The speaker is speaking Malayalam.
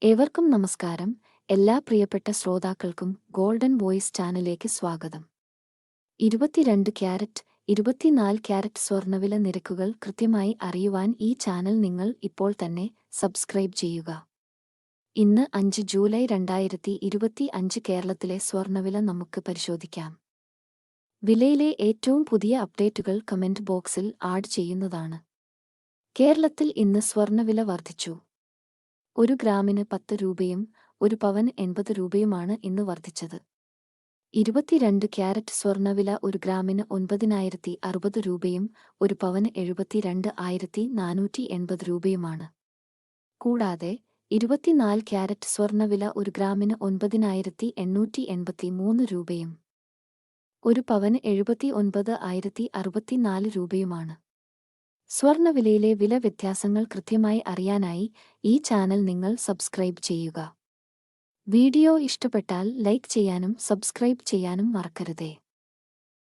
ഏവർക്കും നമസ്കാരം. എല്ലാ പ്രിയപ്പെട്ട ശ്രോതാക്കൾക്കും ഗോൾഡൻ വോയിസ് ചാനലിലേക്ക് സ്വാഗതം. 22 ക്യാരറ്റ്, 24 ക്യാരറ്റ് സ്വർണ്ണവില നിരക്കുകൾ കൃത്യമായി അറിയുവാൻ ഈ ചാനൽ നിങ്ങൾ ഇപ്പോൾ തന്നെ സബ്സ്ക്രൈബ് ചെയ്യുക. ഇന്ന് 5 ജൂലൈ 2025 കേരളത്തിലെ സ്വർണ്ണവില നമുക്ക് പരിശോധിക്കാം. വിലയിലെ ഏറ്റവും പുതിയ അപ്ഡേറ്റുകൾ കമന്റ് ബോക്സിൽ ആഡ് ചെയ്യുന്നതാണ്. കേരളത്തിൽ ഇന്ന് സ്വർണ്ണവില വർദ്ധിച്ചു. 1 ഗ്രാമിന് 10 രൂപയും 1 പവന് 80 രൂപയുമാണ് ഇന്ന് വർദ്ധിച്ചത്. 22 ക്യാരറ്റ് സ്വർണ്ണവില 1 ഗ്രാമിന് 9,060 രൂപയും 1 പവന് 72,480 രൂപയുമാണ്. കൂടാതെ 24 ക്യാരറ്റ് സ്വർണ്ണവില 1 ഗ്രാമിന് 9,883 രൂപയും 1 പവന് 79,064 രൂപയുമാണ്. സ്വർണ്ണവിലയിലെ വില വ്യത്യാസങ്ങൾ കൃത്യമായി അറിയാനായി ഈ ചാനൽ നിങ്ങൾ സബ്സ്ക്രൈബ് ചെയ്യുക. വീഡിയോ ഇഷ്ടപ്പെട്ടാൽ ലൈക്ക് ചെയ്യാനും സബ്സ്ക്രൈബ് ചെയ്യാനും മറക്കരുതേ.